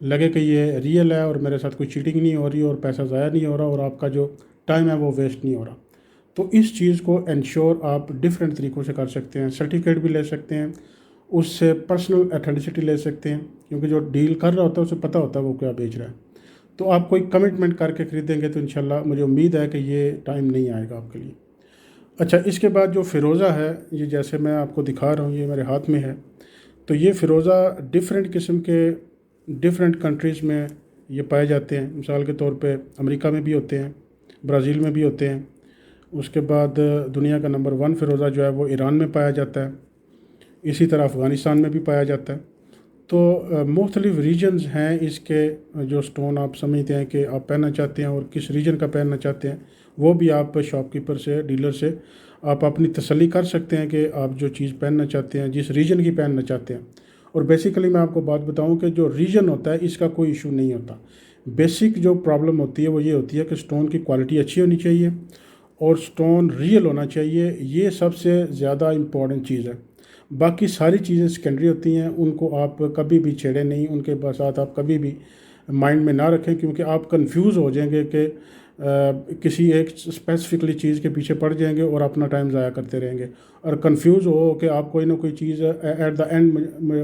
لگے کہ یہ ریئل ہے اور میرے ساتھ کوئی چیٹنگ نہیں ہو رہی اور پیسہ ضائع نہیں ہو رہا اور آپ کا جو ٹائم ہے وہ ویسٹ نہیں ہو رہا۔ تو اس چیز کو انشور آپ ڈفرینٹ طریقوں سے کر سکتے ہیں۔ سرٹیفکیٹ بھی لے سکتے ہیں، اس سے پرسنل اتھینٹسٹی لے سکتے ہیں، کیونکہ جو ڈیل کر رہا ہوتا ہے اسے پتہ ہوتا ہے وہ کیا بیچ رہا ہے۔ تو آپ کوئی کمٹمنٹ کر کے خریدیں گے تو انشاءاللہ مجھے امید ہے کہ یہ ٹائم نہیں آئے گا آپ کے لیے۔ اچھا، اس کے بعد جو فیروزہ ہے، یہ جیسے میں آپ کو دکھا رہا ہوں، یہ میرے ہاتھ میں ہے۔ تو یہ فیروزہ ڈفرینٹ قسم کے ڈفرینٹ کنٹریز میں یہ پائے جاتے ہیں۔ مثال کے طور پہ امریکہ میں بھی ہوتے ہیں، برازیل میں بھی ہوتے ہیں۔ اس کے بعد دنیا کا نمبر 1 فیروزہ جو ہے وہ ایران میں پایا جاتا ہے، اسی طرح افغانستان میں بھی پایا جاتا ہے۔ تو مختلف ریجنز ہیں اس کے، جو سٹون آپ سمجھتے ہیں کہ آپ پہننا چاہتے ہیں اور کس ریجن کا پہننا چاہتے ہیں، وہ بھی آپ شاپ کیپر سے، ڈیلر سے آپ اپنی تسلی کر سکتے ہیں کہ آپ جو چیز پہننا چاہتے ہیں، جس ریجن کی پہننا چاہتے ہیں۔ اور بیسیکلی میں آپ کو بات بتاؤں کہ جو ریجن ہوتا ہے اس کا کوئی ایشو نہیں ہوتا۔ بیسک جو پرابلم ہوتی ہے وہ یہ ہوتی ہے کہ سٹون کی کوالٹی اچھی ہونی چاہیے اور سٹون ریئل ہونا چاہیے، یہ سب سے زیادہ امپورٹنٹ چیز ہے۔ باقی ساری چیزیں سیکنڈری ہوتی ہیں، ان کو آپ کبھی بھی چھیڑیں نہیں، ان کے ساتھ آپ کبھی بھی مائنڈ میں نہ رکھیں، کیونکہ آپ کنفیوز ہو جائیں گے کہ کسی ایک اسپیسیفکلی چیز کے پیچھے پڑ جائیں گے اور اپنا ٹائم ضائع کرتے رہیں گے۔ اور کنفیوز ہو کہ آپ کوئی نہ کوئی چیز ایٹ دا اینڈ،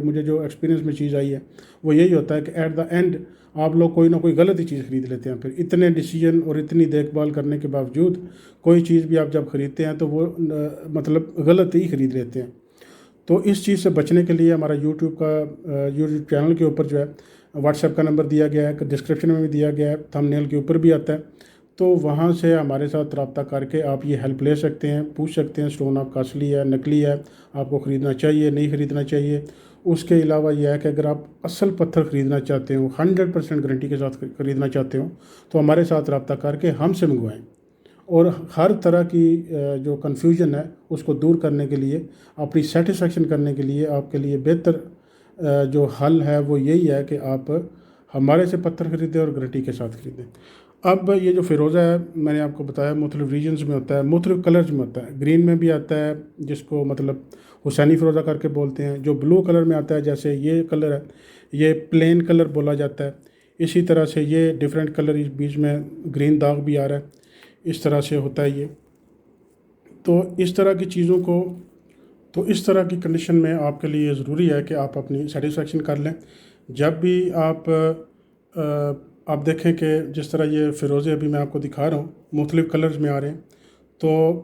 مجھے جو ایکسپیرینس میں چیز آئی ہے وہ یہی ہوتا ہے کہ ایٹ دا اینڈ آپ لوگ کوئی نہ کوئی غلط ہی چیز خرید لیتے ہیں۔ پھر اتنے ڈیسیجن اور اتنی دیکھ بھال کرنے کے باوجود کوئی چیز بھی آپ جب خریدتے ہیں تو وہ مطلب غلط ہی خرید لیتے ہیں۔ تو اس چیز سے بچنے کے لیے ہمارا یوٹیوب چینل کے اوپر جو ہے واٹس ایپ کا نمبر دیا گیا ہے، ڈسکرپشن میں بھی دیا گیا ہے، تھم نیل کے اوپر بھی آتا ہے۔ تو وہاں سے ہمارے ساتھ رابطہ کر کے آپ یہ ہیلپ لے سکتے ہیں، پوچھ سکتے ہیں سٹون آپ کا اصلی ہے، نقلی ہے، آپ کو خریدنا چاہیے نہیں خریدنا چاہیے۔ اس کے علاوہ یہ ہے کہ اگر آپ اصل پتھر خریدنا چاہتے ہو، 100% گارنٹی کے ساتھ خریدنا چاہتے ہو، تو ہمارے ساتھ رابطہ کر کے ہم سے منگوائیں۔ اور ہر طرح کی جو کنفیوژن ہے اس کو دور کرنے کے لیے، اپنی سیٹسفیکشن کرنے کے لیے آپ کے لیے بہتر جو حل ہے وہ یہی ہے کہ آپ ہمارے سے پتھر خریدیں اور گارنٹی کے ساتھ خریدیں۔ اب یہ جو فیروزہ ہے میں نے آپ کو بتایا مختلف ریجنز میں ہوتا ہے، مختلف کلرز میں ہوتا ہے۔ گرین میں بھی آتا ہے جس کو مطلب حسینی فیروزہ کر کے بولتے ہیں، جو بلو کلر میں آتا ہے جیسے یہ کلر ہے، یہ پلین کلر بولا جاتا ہے۔ اسی طرح سے یہ ڈیفرنٹ کلر، اس بیچ میں گرین داغ بھی آ رہا ہے، اس طرح سے ہوتا ہے یہ۔ تو اس طرح کی چیزوں کو، تو اس طرح کی کنڈیشن میں آپ کے لیے ضروری ہے کہ آپ اپنی سیٹسفیکشن کر لیں۔ جب بھی آپ دیکھیں کہ جس طرح یہ فیروزے ابھی میں آپ کو دکھا رہا ہوں مختلف کلرز میں آ رہے ہیں، تو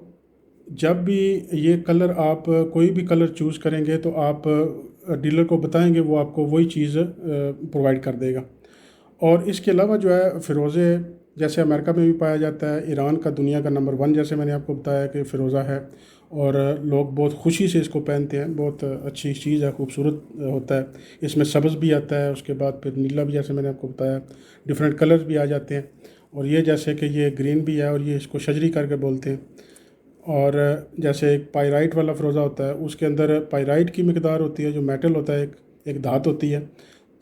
جب بھی یہ کلر آپ کوئی بھی کلر چوز کریں گے تو آپ ڈیلر کو بتائیں گے، وہ آپ کو وہی چیز پرووائڈ کر دے گا۔ اور اس کے علاوہ جو ہے فیروزے جیسے امریکہ میں بھی پایا جاتا ہے، ایران کا دنیا کا نمبر 1 جیسے میں نے آپ کو بتایا کہ فیروزہ ہے، اور لوگ بہت خوشی سے اس کو پہنتے ہیں، بہت اچھی چیز ہے، خوبصورت ہوتا ہے۔ اس میں سبز بھی آتا ہے، اس کے بعد پھر نیلا بھی جیسے میں نے آپ کو بتایا، ڈفرینٹ کلرز بھی آ جاتے ہیں۔ اور یہ جیسے کہ یہ گرین بھی ہے اور یہ اس کو شجری کر کے بولتے ہیں۔ اور جیسے ایک پائرائٹ والا فیروزہ ہوتا ہے، اس کے اندر پائرائٹ کی مقدار ہوتی ہے، جو میٹل ہوتا ہے، ایک دھات ہوتی ہے،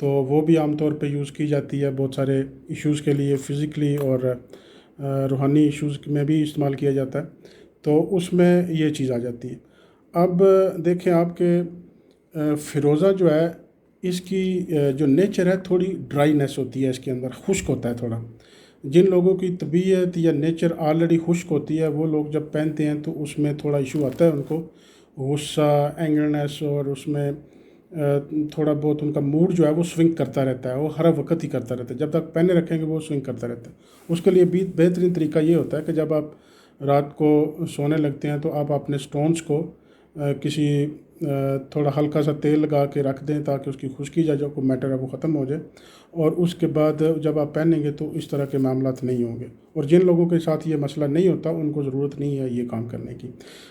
تو وہ بھی عام طور پہ یوز کی جاتی ہے بہت سارے ایشوز کے لیے، فزیکلی اور روحانی ایشوز میں بھی استعمال کیا جاتا ہے، تو اس میں یہ چیز آ جاتی ہے۔ اب دیکھیں آپ کے فیروزہ جو ہے اس کی جو نیچر ہے تھوڑی ڈرائینیس ہوتی ہے، اس کے اندر خشک ہوتا ہے تھوڑا۔ جن لوگوں کی طبیعت یا نیچر آلریڈی خشک ہوتی ہے وہ لوگ جب پہنتے ہیں تو اس میں تھوڑا ایشو آتا ہے، ان کو غصہ، اینگرنیس، اور اس میں تھوڑا بہت ان کا موڈ جو ہے وہ سوئنگ کرتا رہتا ہے، وہ ہر وقت ہی کرتا رہتا ہے، جب تک پہنے رکھیں گے وہ سوئنگ کرتا رہتا ہے۔ اس کے لیے بہترین طریقہ یہ ہوتا ہے کہ جب آپ رات کو سونے لگتے ہیں تو آپ اپنے سٹونز کو کسی تھوڑا ہلکا سا تیل لگا کے رکھ دیں تاکہ اس کی خشکی جو میٹر ہے وہ ختم ہو جائے، اور اس کے بعد جب آپ پہنیں گے تو اس طرح کے معاملات نہیں ہوں گے۔ اور جن لوگوں کے ساتھ یہ مسئلہ نہیں ہوتا ان کو ضرورت نہیں ہے یہ کام کرنے کی۔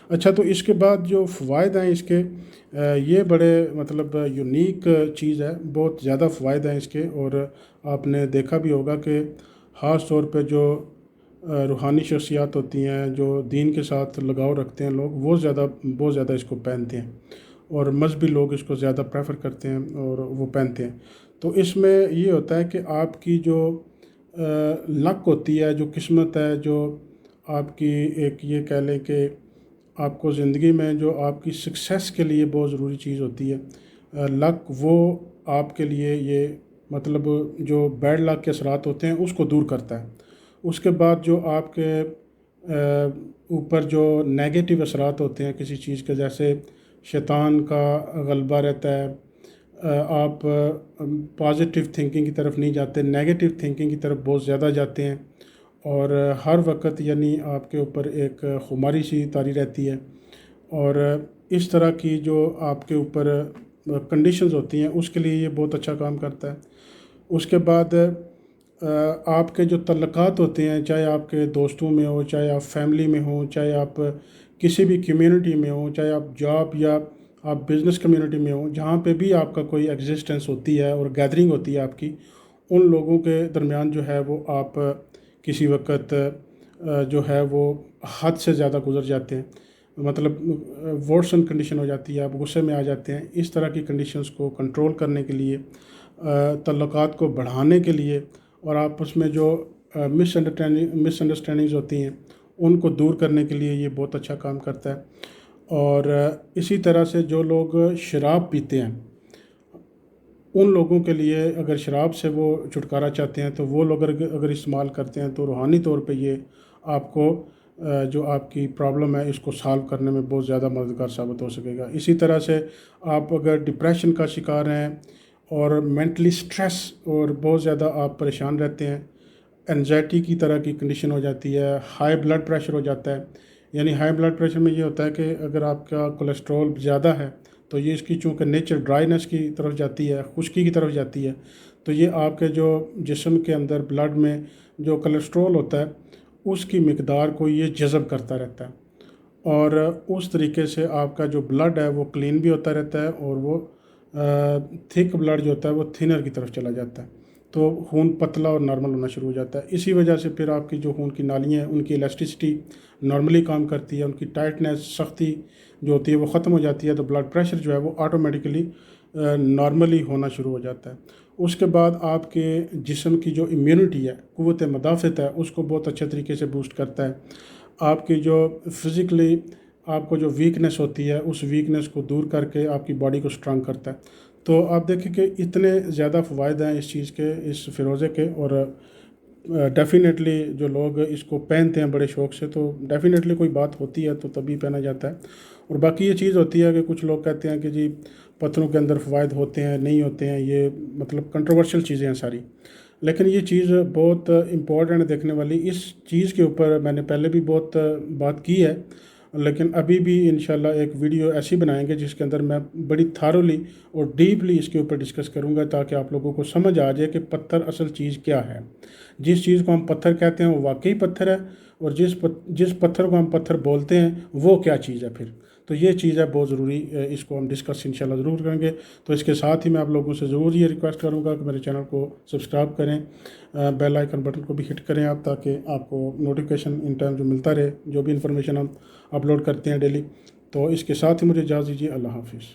اچھا، تو اس کے بعد جو فوائد ہیں اس کے، یہ بڑے مطلب یونیک چیز ہے، بہت زیادہ فوائد ہیں اس کے۔ اور آپ نے دیکھا بھی ہوگا کہ خاص طور پہ جو روحانی شخصیات ہوتی ہیں، جو دین کے ساتھ لگاؤ رکھتے ہیں لوگ، وہ بہت زیادہ اس کو پہنتے ہیں، اور مذہبی لوگ اس کو زیادہ پریفر کرتے ہیں اور وہ پہنتے ہیں۔ تو اس میں یہ ہوتا ہے کہ آپ کی جو لک ہوتی ہے، جو قسمت ہے، جو آپ کی ایک یہ کہہ لیں کہ آپ کو زندگی میں جو آپ کی سکسیس کے لیے بہت ضروری چیز ہوتی ہے، لک، وہ آپ کے لیے یہ مطلب جو بیڈ لک کے اثرات ہوتے ہیں اس کو دور کرتا ہے۔ اس کے بعد جو آپ کے اوپر جو نیگیٹو اثرات ہوتے ہیں کسی چیز کے، جیسے شیطان کا غلبہ رہتا ہے، آپ پازیٹیو تھنکنگ کی طرف نہیں جاتے، نیگیٹو تھنکنگ کی طرف بہت زیادہ جاتے ہیں، اور ہر وقت یعنی آپ کے اوپر ایک خماری سی طاری رہتی ہے، اور اس طرح کی جو آپ کے اوپر کنڈیشنز ہوتی ہیں اس کے لیے یہ بہت اچھا کام کرتا ہے۔ اس کے بعد آپ کے جو تعلقات ہوتے ہیں، چاہے آپ کے دوستوں میں ہو، چاہے آپ فیملی میں ہوں، چاہے آپ کسی بھی کمیونٹی میں ہوں، چاہے آپ جاب یا آپ بزنس کمیونٹی میں ہوں، جہاں پہ بھی آپ کا کوئی ایگزسٹنس ہوتی ہے اور گیدرنگ ہوتی ہے آپ کی، ان لوگوں کے درمیان جو ہے وہ آپ کسی وقت جو ہے وہ حد سے زیادہ گزر جاتے ہیں، مطلب ورسن کنڈیشن ہو جاتی ہے، آپ غصے میں آ جاتے ہیں۔ اس طرح کی کنڈیشنز کو کنٹرول کرنے کے لیے، تعلقات کو بڑھانے کے لیے، اور آپس میں جو مس انڈرسٹینڈنگز ہوتی ہیں ان کو دور کرنے کے لیے یہ بہت اچھا کام کرتا ہے۔ اور اسی طرح سے جو لوگ شراب پیتے ہیں ان لوگوں کے لیے، اگر شراب سے وہ چھٹکارا چاہتے ہیں تو وہ لوگ اگر استعمال کرتے ہیں تو روحانی طور پہ یہ آپ کو جو آپ کی پرابلم ہے اس کو سالو کرنے میں بہت زیادہ مددگار ثابت ہو سکے گا۔ اسی طرح سے آپ اگر ڈپریشن کا شکار ہیں اور مینٹلی سٹریس اور بہت زیادہ آپ پریشان رہتے ہیں، انزائٹی کی طرح کی کنڈیشن ہو جاتی ہے، ہائی بلڈ پریشر ہو جاتا ہے، یعنی ہائی بلڈ پریشر میں یہ ہوتا ہے کہ اگر آپ کا کولیسٹرول زیادہ ہے تو یہ اس کی چونکہ نیچر ڈرائینس کی طرف جاتی ہے، خشکی کی طرف جاتی ہے، تو یہ آپ کے جو جسم کے اندر بلڈ میں جو کولیسٹرول ہوتا ہے اس کی مقدار کو یہ جذب کرتا رہتا ہے، اور اس طریقے سے آپ کا جو بلڈ ہے وہ کلین بھی ہوتا رہتا ہے، اور وہ تھک بلڈ جو ہوتا ہے وہ تھنر کی طرف چلا جاتا ہے، تو خون پتلا اور نارمل ہونا شروع ہو جاتا ہے۔ اسی وجہ سے پھر آپ کی جو خون کی نالیاں ہیں ان کی الاسٹیسٹی نارملی کام کرتی ہے، ان کی ٹائٹنیس، سختی جو ہوتی ہے وہ ختم ہو جاتی ہے، تو بلڈ پریشر جو ہے وہ آٹومیٹیکلی نارملی ہونا شروع ہو جاتا ہے۔ اس کے بعد آپ کے جسم کی جو امیونٹی ہے، قوت مدافعت ہے، اس کو بہت اچھے طریقے سے بوسٹ کرتا ہے۔ آپ کی جو فزیکلی آپ کو جو ویکنیس ہوتی ہے اس ویکنیس کو دور کر کے آپ کی باڈی کو اسٹرانگ کرتا ہے۔ تو آپ دیکھیں کہ اتنے زیادہ فوائد ہیں اس چیز کے، اس فیروزے کے، اور ڈیفینیٹلی جو لوگ اس کو پہنتے ہیں بڑے شوق سے تو ڈیفینیٹلی کوئی بات ہوتی ہے تو تبھی پہنا جاتا ہے۔ اور باقی یہ چیز ہوتی ہے کہ کچھ لوگ کہتے ہیں کہ جی پتھروں کے اندر فوائد ہوتے ہیں نہیں ہوتے ہیں، یہ مطلب کنٹروورشل چیزیں ہیں ساری، لیکن یہ چیز بہت امپورٹنٹ دیکھنے والی۔ اس چیز کے اوپر میں نے پہلے بھی بہت بات کی ہے، لیکن ابھی بھی انشاءاللہ ایک ویڈیو ایسی بنائیں گے جس کے اندر میں بڑی تھارولی اور ڈیپلی اس کے اوپر ڈسکس کروں گا، تاکہ آپ لوگوں کو سمجھ آ جائے کہ پتھر اصل چیز کیا ہے۔ جس چیز کو ہم پتھر کہتے ہیں وہ واقعی پتھر ہے، اور جس پتھر کو ہم پتھر بولتے ہیں وہ کیا چیز ہے پھر، تو یہ چیز ہے بہت ضروری، اس کو ہم ڈسکس انشاءاللہ ضرور کریں گے۔ تو اس کے ساتھ ہی میں آپ لوگوں سے ضرور یہ ریکویسٹ کروں گا کہ میرے چینل کو سبسکرائب کریں، بیل آئیکن بٹن کو بھی ہٹ کریں آپ، تاکہ آپ کو نوٹیفیکیشن ان ٹائم جو ملتا رہے، جو بھی انفارمیشن ہم اپلوڈ کرتے ہیں ڈیلی۔ تو اس کے ساتھ ہی مجھے اجازت دیجیے، اللہ حافظ۔